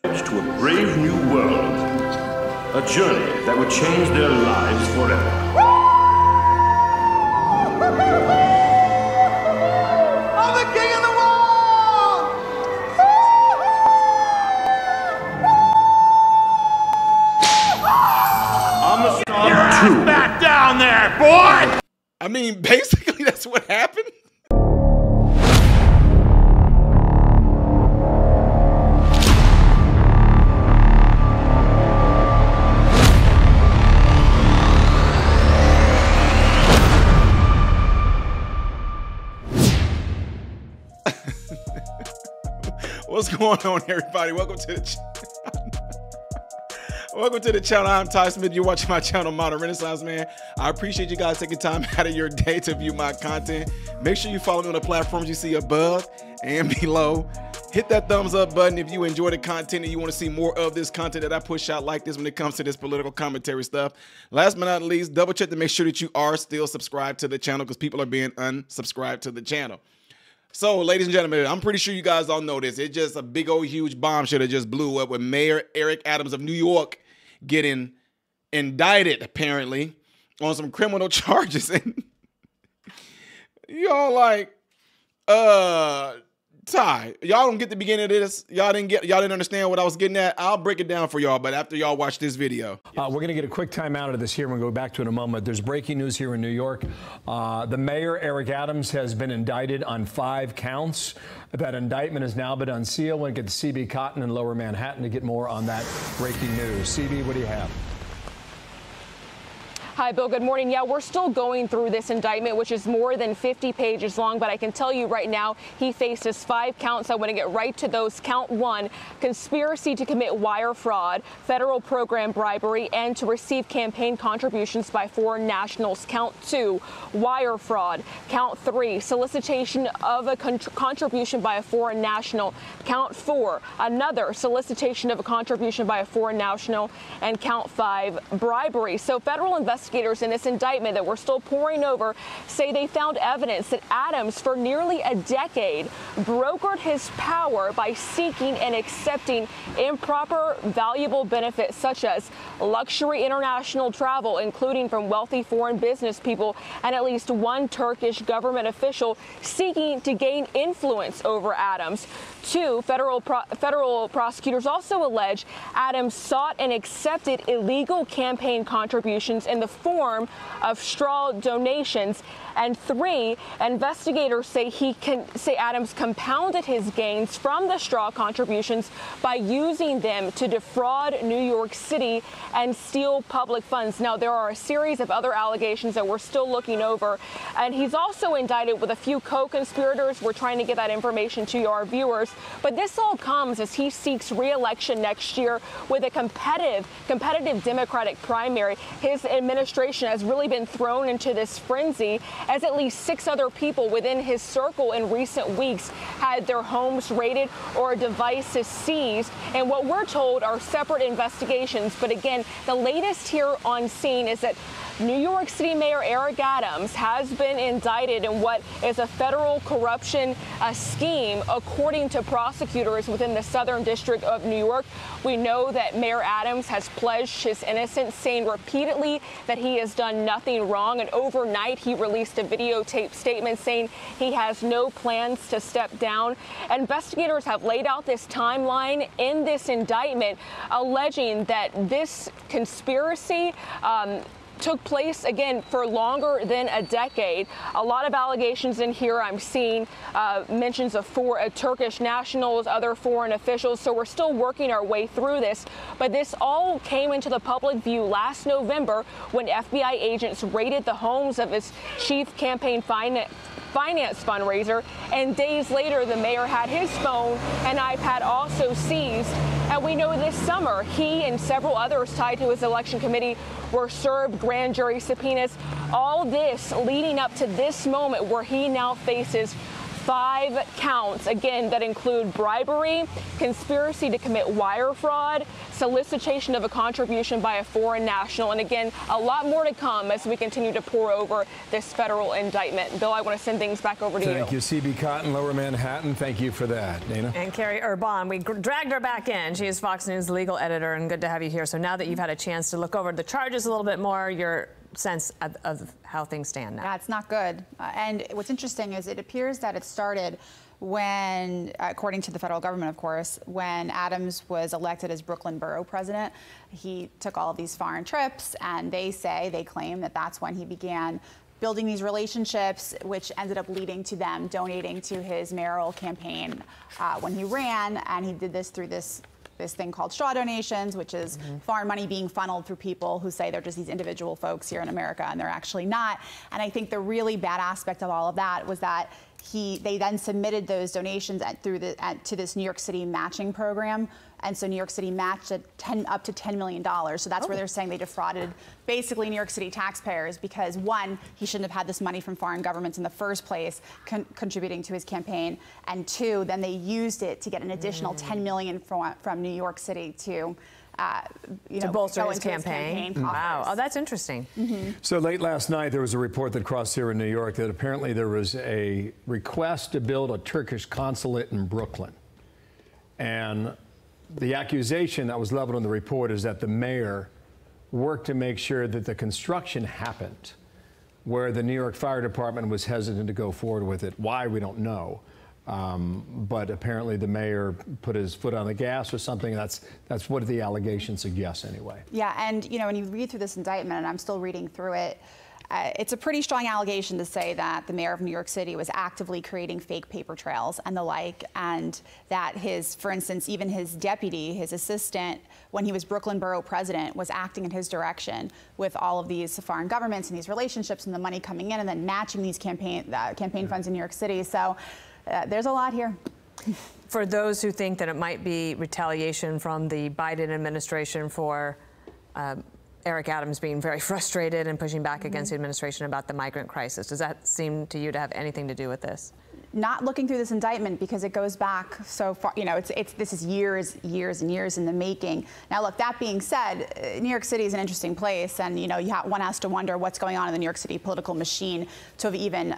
To a brave new world, a journey that would change their lives forever. I'm the king of the world! I'm a star Your ass back down there, boy! I mean, basically, that's what happened. What's going on, everybody? Welcome to the channel. I'm Ty Smith. You're watching my channel, Modern Renaissance Man. I appreciate you guys taking time out of your day to view my content. Make sure you follow me on the platforms you see above and below. Hit that thumbs up button if you enjoy the content and you want to see more of this content that I push out like this when it comes to this political commentary stuff. Last but not least, double check to make sure that you are still subscribed to the channel because people are being unsubscribed to the channel. So, ladies and gentlemen, I'm pretty sure you guys all know this. It's just a big old huge bombshell that just blew up with Mayor Eric Adams of New York getting indicted, apparently, on some criminal charges. And y'all like, Ty, y'all don't get the beginning of this. Y'all didn't understand what I was getting at. I'll break it down for y'all, but after y'all watch this video. We're going to get a quick time out of this here. We'll go back to it in a moment. There's breaking news here in New York. The mayor, Eric Adams, has been indicted on 5 counts. That indictment has now been unsealed. We'll get to CB Cotton in Lower Manhattan to get more on that breaking news. CB, what do you have? Hi, Bill. Good morning. Yeah, we're still going through this indictment, which is more than 50 pages long. But I can tell you right now, he faces 5 counts. I want to get right to those. Count 1, conspiracy to commit wire fraud, federal program bribery, and to receive campaign contributions by foreign nationals. Count 2, wire fraud. Count 3, solicitation of a contribution by a foreign national. Count 4, another solicitation of a contribution by a foreign national. And count 5, bribery. So federal investigators in this indictment that we're still poring over say they found evidence that Adams, for nearly a decade, brokered his power by seeking and accepting improper, valuable benefits such as luxury international travel, including from wealthy foreign business people, and at least one Turkish government official seeking to gain influence over Adams. 2, federal prosecutors also allege Adams sought and accepted illegal campaign contributions in the form of straw donations. And 3, investigators say Adams compounded his gains from the straw contributions by using them to defraud New York City and steal public funds. Now, there are a series of other allegations that we're still looking over, and he's also indicted with a few co-conspirators. We're trying to get that information to our viewers, but this all comes as he seeks re-election next year with a competitive Democratic primary. His administration has really been thrown into this frenzy as at least 6 other people within his circle in recent weeks had their homes raided or devices seized. And what we're told are separate investigations. But again, the latest here on scene is that New York City Mayor Eric Adams has been indicted in what is a federal corruption scheme, according to prosecutors within the Southern District of New York. We know that Mayor Adams has pledged his innocence, saying repeatedly that he has done nothing wrong. And overnight, he released a videotape statement saying he has no plans to step down. Investigators have laid out this timeline in this indictment, alleging that this conspiracy took place, again, for longer than a decade. A lot of allegations in here. I'm seeing mentions of 4 Turkish nationals, other foreign officials. So we're still working our way through this. But this all came into the public view last November when FBI agents raided the homes of his chief campaign finance fundraiser, and days later the mayor had his phone and iPad also seized. And we know this summer he and several others tied to his election committee were served grand jury subpoenas. All this leading up to this moment where he now faces 5 counts, again, that include bribery, conspiracy to commit wire fraud, solicitation of a contribution by a foreign national, and again, a lot more to come as we continue to pour over this federal indictment. Bill, I want to send things back over to you. Thank you, CB Cotton, Lower Manhattan. Thank you for that, Dana. And Carrie Urban, we dragged her back in. She is Fox News legal editor, and good to have you here. So now that you've had a chance to look over the charges a little bit more, your sense of how things stand now. Yeah, it's not good. And what's interesting is it appears that it started when, according to the federal government, of course, when Adams was elected as Brooklyn Borough president. He took all of these foreign trips, and they claim that that's when he began building these relationships, which ended up leading to them donating to his mayoral campaign when he ran. And he did this through this thing called straw donations, which is foreign money being funneled through people who say they're just these individual folks here in America, and they're actually not. And I think the really bad aspect of all of that was that they then submitted those donations to this New York City matching program. And so New York City matched it up to $10 million. So that's where they're saying they defrauded basically New York City taxpayers because, one, he shouldn't have had this money from foreign governments in the first place contributing to his campaign. And two, then they used it to get an additional $10 million from New York City to bolster his campaign. Wow. Oh, that's interesting. So late last night, there was a report that crossed here in New York that apparently there was a request to build a Turkish consulate in Brooklyn. And the accusation that was leveled on the report is that the mayor worked to make sure that the construction happened, where the New York Fire Department was hesitant to go forward with it. Why, we don't know. But apparently the mayor put his foot on the gas or something. That's what the allegation suggests anyway. Yeah, and when you read through this indictment, and I'm still reading through it, it's a pretty strong allegation to say that the mayor of New York City was actively creating fake paper trails and the like, and that for instance, even his deputy, his assistant, when he was Brooklyn Borough president, was acting in his direction with all of these foreign governments and these relationships and the money coming in and then matching these campaign funds in New York City. So there's a lot here. For those who think that it might be retaliation from the Biden administration for Eric Adams being very frustrated and pushing back against the administration about the migrant crisis, does that seem to you to have anything to do with this? Not looking through this indictment because it goes back so far. This is years and years in the making. Now, look, that being said, New York City is an interesting place, and one has to wonder what's going on in the New York City political machine to have even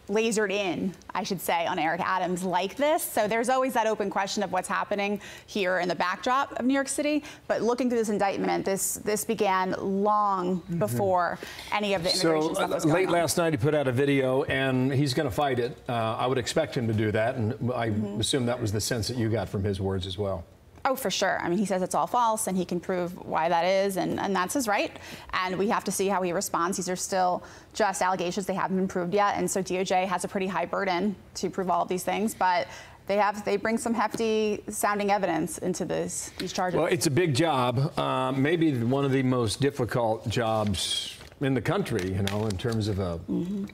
lasered in, I should say, on Eric Adams like this. So there's always that open question of what's happening here in the backdrop of New York City. But looking through this indictment, this began long before any of the immigration stuff was going late on. last night, he put out a video, and he's going to fight it. I would expect him to do that, and I assume that was the sense that you got from his words as well. Oh, for sure. I mean, he says it's all false, and he can prove why that is, and that's his right. And we have to see how he responds. These are still just allegations. They haven't been proved yet, and so DOJ has a pretty high burden to prove all of these things. But they bring some hefty sounding evidence into these charges. Well, it's a big job, maybe one of the most difficult jobs in the country, in terms of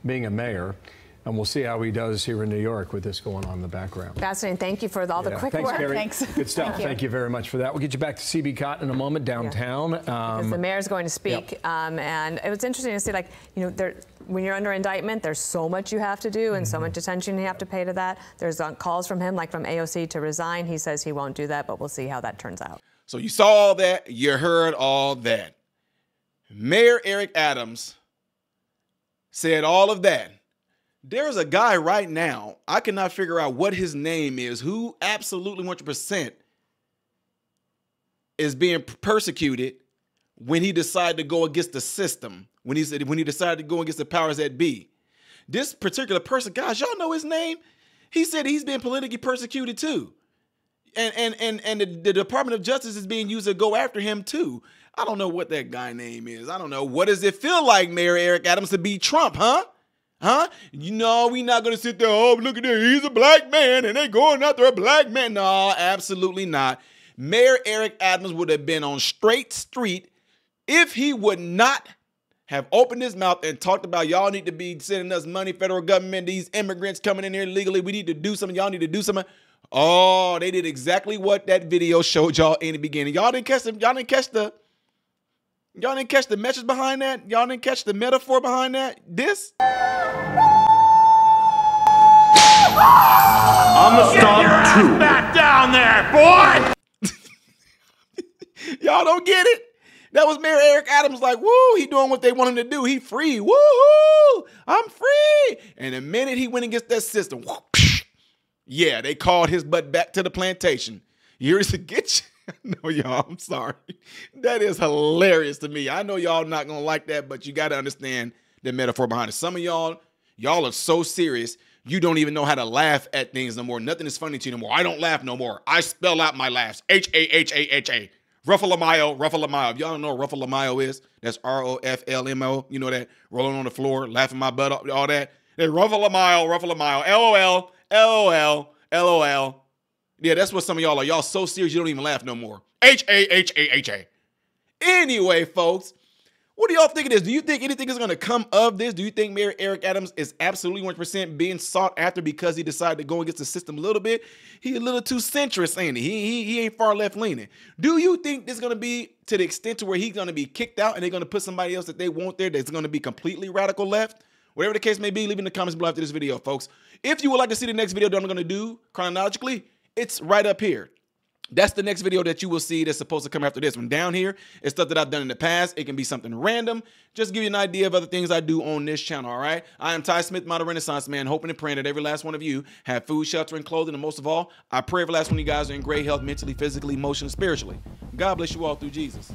being a mayor. And we'll see how he does here in New York with this going on in the background. Fascinating. Thank you for all the quick work. Carrie. Thanks. Good stuff. Thank you very much for that. We'll get you back to CB Cotton in a moment downtown. Because the mayor's going to speak. And it was interesting to see, when you're under indictment, there's so much you have to do and so much attention you have to pay to that. There's calls from him, like from AOC, to resign. He says he won't do that, but we'll see how that turns out. So you saw all that. You heard all that. Mayor Eric Adams said all of that. There's a guy right now, I cannot figure out what his name is, who absolutely 100% is being persecuted when he decided to go against the system, when he decided to go against the powers that be. This particular person, guys, y'all know his name? He said he's been politically persecuted too. And the Department of Justice is being used to go after him too. I don't know what that guy name is. I don't know. What does it feel like, Mayor Eric Adams, to be Trump, huh? Huh? We not going to sit there, oh, look at that, he's a black man, and they going after a black man. No, absolutely not. Mayor Eric Adams would have been on straight street if he would not have opened his mouth and talked about y'all need to be sending us money, federal government, these immigrants coming in here illegally, we need to do something, y'all need to do something. Oh, they did exactly what that video showed y'all in the beginning. Y'all didn't catch the message behind that? Y'all didn't catch the metaphor behind that? I'm gonna Get your ass stop too. back down there, boy! Y'all don't get it? That was MayorEric Adams like, woo, he doing what they want him to do. He free, woohoo, I'm free. And the minute he went against that system, whoop, yeah, they called his butt back to the plantation. Here's to get you. No, y'all, I'm sorry. That is hilarious to me. I know y'all not gonna like that, but you gotta understand the metaphor behind it. Some of y'all are so serious, you don't even know how to laugh at things no more. Nothing is funny to you no more. I don't laugh no more. I spell out my laughs. H-A-H-A-H-A. Ruffle-a-mile, Ruffle-a-mile. If y'all don't know what Ruffle-a-mile is, that's R-O-F-L-M-O. You know that? Rolling on the floor, laughing my butt off, all that. Then Ruffle-a-mile, Ruffle-a-mile. L-O-L, L-O-L, L-O-L. Yeah, that's what some of y'all are. Y'all so serious you don't even laugh no more. H-A-H-A-H-A. Anyway, folks, what do y'all think of this? Do you think anything is going to come of this? Do you think MayorEric Adams is absolutely 100% being sought after because he decided to go against the system a little bit? He a little too centrist, ain't he? He ain't far left leaning. Do you think this is going to be to the extent to where he's going to be kicked out and they're going to put somebody else that they want there that's going to be completely radical left? Whatever the case may be, leave in the comments below after this video, folks. If you would like to see the next video that I'm going to do chronologically, it's right up here. That's the next video that you will see that's supposed to come after this one. Down here is stuff that I've done in the past. It can be something random. Just give you an idea of other things I do on this channel, all right? I am Ty Smith, Modern Renaissance Man, hoping and praying that every last one of you have food, shelter, and clothing. And most of all, I pray every last one of you guys are in great health mentally, physically, emotionally, spiritually. God bless you all through Jesus.